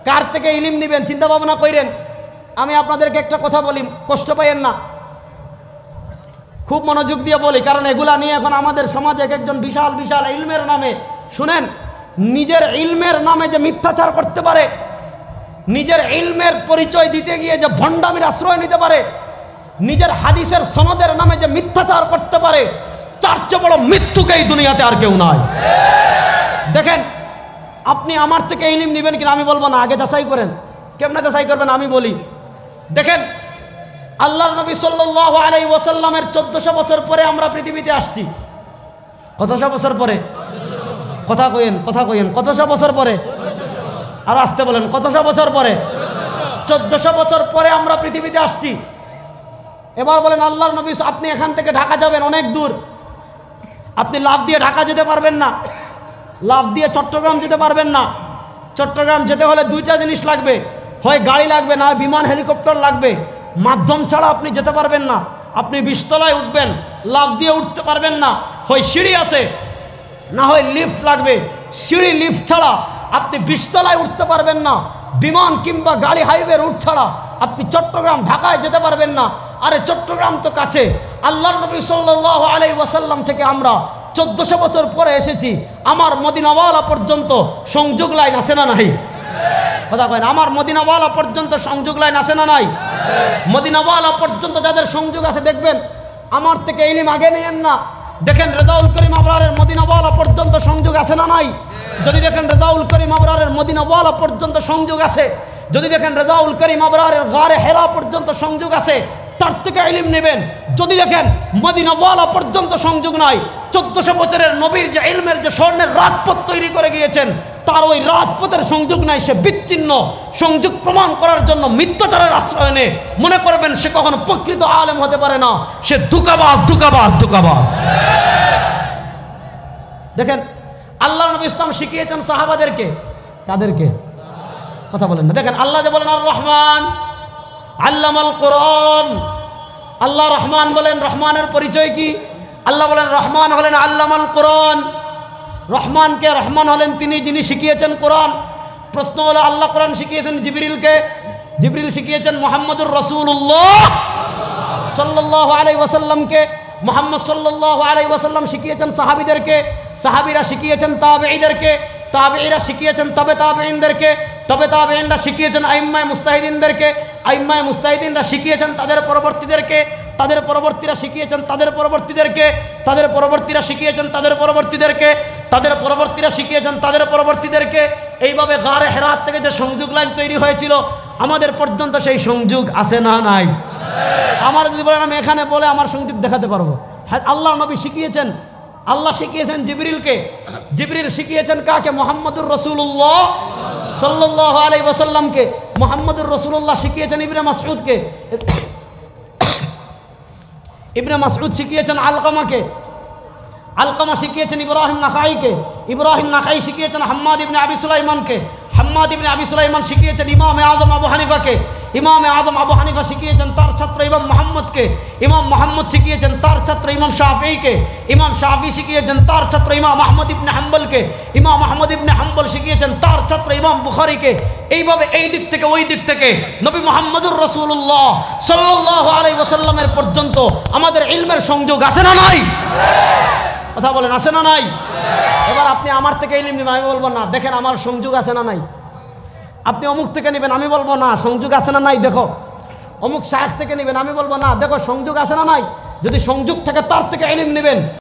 কার থেকে ইলম নেবেন চিন্তা ভাবনা করেন। আমি আপনাদেরকে একটা কথা বলি, কষ্ট পাইয়েন না, খুব মনোযোগ দিয়ে বলি, কারণ এগুলা নিয়ে এখন আমাদের সমাজে একজন বিশাল বিশাল ইলমের নামে, শুনেন, নিজের ইলমের নামে যে মিথ্যাচার করতে পারে, নিজের ইলমের পরিচয় দিতে গিয়ে যে ভণ্ডামির আশ্রয় নিতে পারে, নিজের হাদিসের সনদের নামে যে মিথ্যাচার করতে পারে, তার চেয়ে বড় মৃত্যুকে এই দুনিয়াতে আর কেউ নাই। দেখেন, আপনি আমার থেকে ইলম নেবেন কিনা আমি বলবো না, আগে যাচাই করেন। কেমনে যাচাই করবেন আমি বলি। দেখেন, আল্লাহর নবী সাল্লাল্লাহু আলাইহি ওয়াসাল্লামের 1400 বছর পরে আমরা পৃথিবীতে আসছি। কতশো বছর পরে? কথা কইেন, কথা কইেন। কতশো বছর পরে? আর আসতে বলেন, কতশো বছর পরে? 1400 বছর পরে আমরা পৃথিবীতে আসছি। এবার বলেন, আল্লাহর নবী, আপনি এখান থেকে ঢাকা যাবেন অনেক দূর, আপনি লাফ দিয়ে ঢাকা যেতে পারবেন না, লাফ দিয়ে চট্টগ্রাম যেতে পারবেন না। চট্টগ্রাম যেতে হলে দুইটা জিনিস লাগবে, হয় গাড়ি লাগবে, না বিমান হেলিকপ্টার লাগবে। মাধ্যম ছাড়া আপনি যেতে পারবেন না। আপনি 20 তলায় উঠবেন, লাফ দিয়ে উঠতে পারবেন না, হয় সিঁড়ি আছে, না হয় লিফট লাগবে। সিঁড়ি লিফট ছাড়া আপনি 20 তলায় উঠতে পারবেন না। বিমান কিংবা গাড়ি হাইওয়ে রুট ছাড়া আপনি চট্টগ্রাম ঢাকায় যেতে পারবেন না। আরে চট্টগ্রাম তো কাছে, আল্লাহর নবী সাল্লাল্লাহু আলাইহি ওয়াসাল্লাম থেকে আমরা 1400 বছর পরে এসেছি। আমার মদিনাওয়ালা পর্যন্ত সংযোগ লাইন আছে না নাই? কথা কয় না। আমার মদিনাওয়ালা পর্যন্ত সংযোগ লাইন আছে না নাই? মদিনাওয়ালা পর্যন্ত যাদের সংযোগ আছে, দেখবেন আমার থেকে ইলম আগে নেন না। দেখেন, রেজাউল করিম আবরারের মদিনাওয়ালা পর্যন্ত সংযোগ আছে না নাই? যদি দেখেন রেজাউল করিম আবরারের মদিনাওয়ালা পর্যন্ত সংযোগ আছে, যদি দেখেন রেজাউল করিম আবরারের গারে হেরা পর্যন্ত সংযোগ আছে, তার থেকে ইলম নেবেন। যদি দেখেন মদিনাওয়ালা পর্যন্ত সংযোগ নাই, 1400 বছরের নবীর যে ইলমের যে স্বর্ণের রাজপথ তৈরি করে গিয়েছেন, তার ওই রাজপথের সংযোগ নাই, সে বিচ্ছিন্ন। সংযোগ প্রমাণ করার জন্য মিথ্যাচারের আশ্রয় নেয়, মনে করবেন সে কখনো প্রকৃত আলেম হতে পারে না, সে ধোঁকাবাজ, ধোঁকাবাজ, ধোঁকাবাজ। দেখেন, আল্লাহ নবী ইসলাম শিখিয়েছেন সাহাবাদেরকে, কাদেরকে? কথা বলেন না। দেখেন, আল্লাহ যে বলেন আর রহমান আল্লামাল কোরআন, আল্লাহ রহমান বলেন, রহমানের পরিচয় কি? আল্লাহ বলেন রহমান হলেন আল্লামাল কোরআন। রহমানকে, রহমান হলেন তিনি যিনি শিখিয়েছেন কোরআন। প্রশ্ন হলো, আল্লাহ কোরআন শিখিয়েছেন জিবরিলকে, জিবরিল শিখিয়েছেন মুহাম্মদুর রাসূলুল্লাহ সাল্লাল্লাহু আলাইহি ওয়াসাল্লামকে, মুহাম্মদ সাল্লাল্লাহু আলাইহি ওয়াসাল্লাম শিখিয়েছেন সাহাবীদেরকে, সাহাবীরা শিখিয়েছেন তাবেঈদেরকে, তাবেঈরা শিখিয়েছেন তবে তাবেঈনদেরকে, তবে তাবেঈনরা শিখিয়েছেন আইম্মায়ে মুজতাহিদিনদেরকে, আইম্মায়ে মুজতাহিদিনরা শিখিয়েছেন তাদের পরবর্তীদেরকে, তাদের পরবর্তীরা শিখিয়েছেন তাদের পরবর্তীদেরকে, তাদের পরবর্তীরা শিখিয়েছেন তাদের পরবর্তীদেরকে, তাদের পরবর্তীরা শিখিয়েছেন তাদের পরবর্তীদেরকে। এইভাবে গারে হেরাত থেকে যে সংযোগ লাইন তৈরি হয়েছিল, আমাদের পর্যন্ত সেই সংযোগ আছে না নাই? আমার যদি বলেন আমি এখানে বলে আমার সংযোগ দেখাতে পারবো। হ্যাঁ, আল্লাহ নবী শিখিয়েছেন, আল্লাহ শিখিয়েছেন জিবরিলকে, জিবরিল শিখিয়েছেন কাকে? মুহাম্মদুর রাসূলুল্লাহ সাল্লাল্লাহু আলাইহি ওয়াসাল্লামকে। মুহাম্মদুর রাসূলুল্লাহ শিখিয়েছেন ইবনে মাসউদকে, ইবনে মাসউদ শিখিয়েছেন আলকামাকে, আলকামা শিখিয়েছেন ইব্রাহিম নাখাইকে, ইব্রাহিম নাখাই শিখিয়েছেন হাম্মাদ ইবনে আবি সুলাইমানকে, হাম্মাদ ইবনে আবি সুলাইমান শিখিয়েছেন ইমামে আজম আবু হানিফাকে, ইমামে আজম আবু হানিফা শিখিয়েছেন তার ছাত্র ইমাম মুহাম্মদকে, ইমাম মুহাম্মদ শিখিয়েছেন তার ছাত্র ইমাম শাফিঈকে, ইমাম শাফিঈ শিখিয়েছেন তার ছাত্র ইমাম আহমদ ইবনে হাম্বলকে, ইমাম আহমদ ইবনে হাম্বল শিখিয়েছেন তার ছাত্র ইমাম বুখারীকে। এইভাবে এই দিক থেকে ওই দিক থেকে নবী মুহাম্মদুর রাসূলুল্লাহ সাল্লাল্লাহু আলাইহি ওয়াসাল্লামের পর্যন্ত আমাদের ইলমের সংযোগ আছে না নাই? কথা বলেন, আছে না নাই? এবার আপনি আমার থেকে ইলম নেবেন, আমি বলবো না, দেখেন আমার সংযোগ আছে না নাই। আপনি অমুক থেকে নেবেন, আমি বলবো না, সংযোগ আছে না নাই দেখো। অমুক শায়েখ থেকে নেবেন, আমি বলবো না, দেখো সংযোগ আছে না নাই। যদি সংযোগ থাকে তার থেকে ইলম নেবেন।